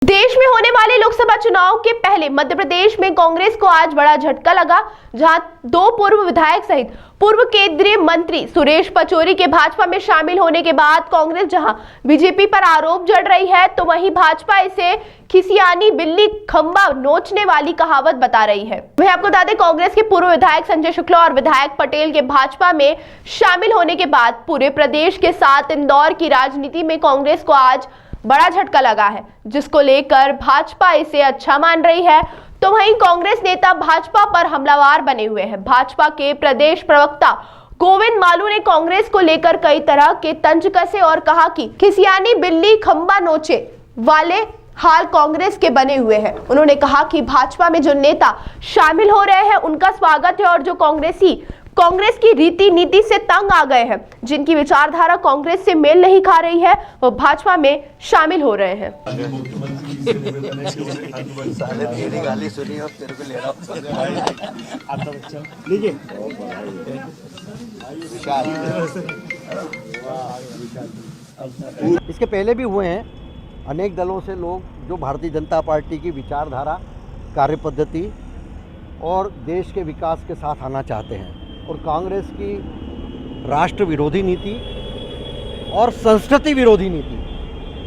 देश में होने वाले लोकसभा चुनाव के पहले मध्य प्रदेश में कांग्रेस को आज बड़ा झटका लगा, जहां दो पूर्व विधायक सहित पूर्व केंद्रीय मंत्री सुरेश पचौरी के भाजपा में शामिल होने के बाद कांग्रेस जहां बीजेपी पर आरोप जड़ रही है, तो वहीं भाजपा इसे खिसियानी बिल्ली खंबा नोचने वाली कहावत बता रही है। वहीं आपको बता दें, कांग्रेस के पूर्व विधायक संजय शुक्ला और विधायक पटेल के भाजपा में शामिल होने के बाद पूरे प्रदेश के साथ इंदौर की राजनीति में कांग्रेस को आज बड़ा झटका लगा है, जिसको लेकर भाजपा इसे अच्छा मान रही है। तो वहीं कांग्रेस नेता भाजपा पर हमलावर बने हुए हैं। भाजपा के प्रदेश प्रवक्ता गोविंद मालू ने कांग्रेस को लेकर कई तरह के तंज कसे और कहा कि खिसियानी बिल्ली खंबा नोचे वाले हाल कांग्रेस के बने हुए हैं। उन्होंने कहा कि भाजपा में जो नेता शामिल हो रहे हैं उनका स्वागत है, और जो कांग्रेस की रीति नीति से तंग आ गए हैं, जिनकी विचारधारा कांग्रेस से मेल नहीं खा रही है, वो भाजपा में शामिल हो रहे हैं। इसके पहले भी हुए हैं अनेक दलों से लोग जो भारतीय जनता पार्टी की विचारधारा, कार्यपद्धति और देश के विकास के साथ आना चाहते हैं, और कांग्रेस की राष्ट्र विरोधी नीति और संस्कृति विरोधी नीति,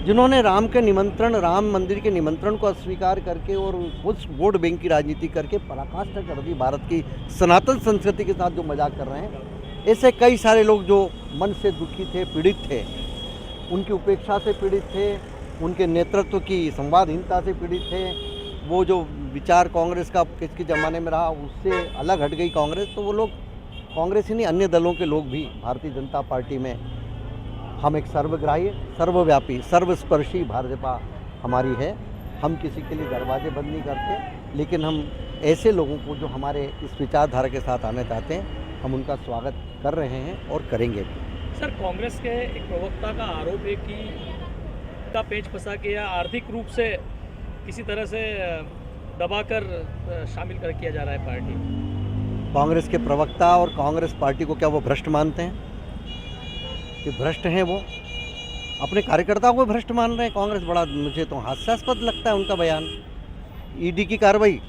जिन्होंने राम मंदिर के निमंत्रण को अस्वीकार करके और उस वोट बैंक की राजनीति करके पराकाष्ठा कर दी भारत की सनातन संस्कृति के साथ जो मजाक कर रहे हैं, ऐसे कई सारे लोग जो मन से दुखी थे, पीड़ित थे, उनकी उपेक्षा से पीड़ित थे, उनके नेतृत्व की संवादहीनता से पीड़ित थे। वो जो विचार कांग्रेस का किसके ज़माने में रहा, उससे अलग हट गई कांग्रेस, तो वो लोग कांग्रेस ही नहीं, अन्य दलों के लोग भी भारतीय जनता पार्टी में हम एक सर्वग्राही, सर्वव्यापी, सर्वस्पर्शी भाजपा हमारी है। हम किसी के लिए दरवाजे बंद नहीं करते, लेकिन हम ऐसे लोगों को जो हमारे इस विचारधारा के साथ आना चाहते हैं, हम उनका स्वागत कर रहे हैं और करेंगे भी। सर, कांग्रेस के एक प्रवक्ता का आरोप है कि का पेच फंसा के या आर्थिक रूप से किसी तरह से दबाकर शामिल कर किया जा रहा है पार्टी। कांग्रेस के प्रवक्ता और कांग्रेस पार्टी को क्या वो भ्रष्ट मानते हैं? कि भ्रष्ट हैं वो? अपने कार्यकर्ताओं को भ्रष्ट मान रहे हैं कांग्रेस। बड़ा मुझे तो हास्यास्पद लगता है उनका बयान। ईडी की कार्रवाई,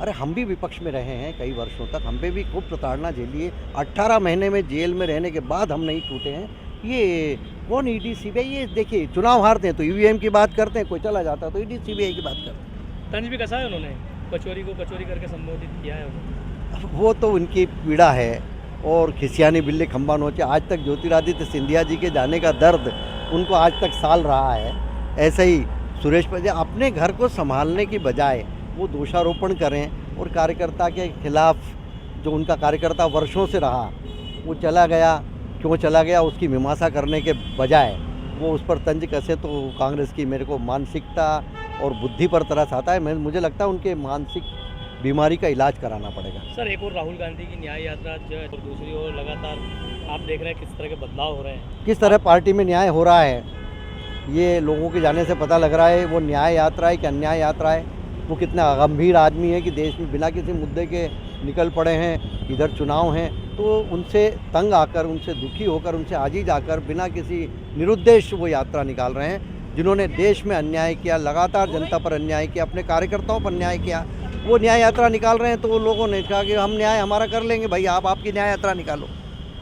अरे हम भी विपक्ष में रहे हैं कई वर्षों तक, हम पे भी खूब प्रताड़ना झेली है। 18 महीने में जेल में रहने के बाद हम नहीं टूटे हैं। ये कौन ईडी सीबीआई? ये देखिए, चुनाव हारते हैं तो ईवीएम की बात करते हैं, कोई चला जाता है तो ईडी सीबीआई की बात करते हैं। तंज भी कसा है उन्होंने, कचौरी को कचौरी करके संबोधित किया है उन्होंने। वो तो उनकी पीड़ा है, और खिसियानी बिल्ली खंबा नोचे। आज तक ज्योतिरादित्य सिंधिया जी के जाने का दर्द उनको आज तक साल रहा है। ऐसे ही सुरेश पचौरी अपने घर को संभालने की बजाय वो दोषारोपण करें, और कार्यकर्ता के खिलाफ, जो उनका कार्यकर्ता वर्षों से रहा, वो चला गया, क्यों चला गया, उसकी मीमांसा करने के बजाय वो उस पर तंज कसे, तो कांग्रेस की मेरे को मानसिकता और बुद्धि पर तरस आता है। मुझे लगता है उनके मानसिक बीमारी का इलाज कराना पड़ेगा। सर, एक और राहुल गांधी की न्याय यात्रा जो है, और दूसरी ओर लगातार आप देख रहे हैं किस तरह के बदलाव हो रहे हैं, किस तरह पार्टी में न्याय हो रहा है, ये लोगों के जाने से पता लग रहा है। वो न्याय यात्रा है कि अन्याय यात्रा है? वो कितना गंभीर आदमी है कि देश में बिना किसी मुद्दे के निकल पड़े हैं। इधर चुनाव हैं तो उनसे तंग आकर, उनसे दुखी होकर, उनसे आजीज आकर बिना किसी निरुद्देश्य वो यात्रा निकाल रहे हैं। जिन्होंने देश में अन्याय किया, लगातार जनता पर अन्याय किया, अपने कार्यकर्ताओं पर अन्याय किया, वो न्याय यात्रा निकाल रहे हैं। तो वो लोगों ने कहा कि हम न्याय हमारा कर लेंगे, भाई आप आपकी न्याय यात्रा निकालो।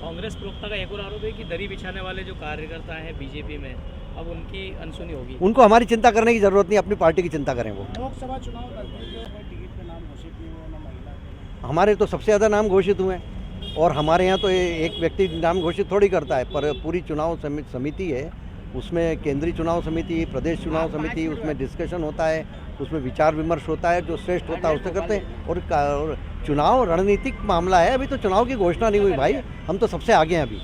कांग्रेस प्रवक्ता का एक और आरोप है कि दरी बिछाने वाले जो कार्यकर्ता हैं बीजेपी में, अब उनकी अनसुनी होगी। उनको हमारी चिंता करने की जरूरत नहीं, अपनी पार्टी की चिंता करें। वो लोकसभा चुनाव टिकट का नाम घोषित नहीं हुआ, ना महिला। हमारे तो सबसे ज़्यादा नाम घोषित हुए हैं, और हमारे यहाँ तो एक व्यक्ति नाम घोषित थोड़ी करता है, पर पूरी चुनाव समिति है, उसमें केंद्रीय चुनाव समिति, प्रदेश चुनाव समिति, उसमें डिस्कशन होता है, उसमें विचार विमर्श होता है, जो श्रेष्ठ होता है उससे करते हैं। और चुनाव रणनीतिक मामला है, अभी तो चुनाव की घोषणा नहीं हुई भाई, हम तो सबसे आगे हैं अभी।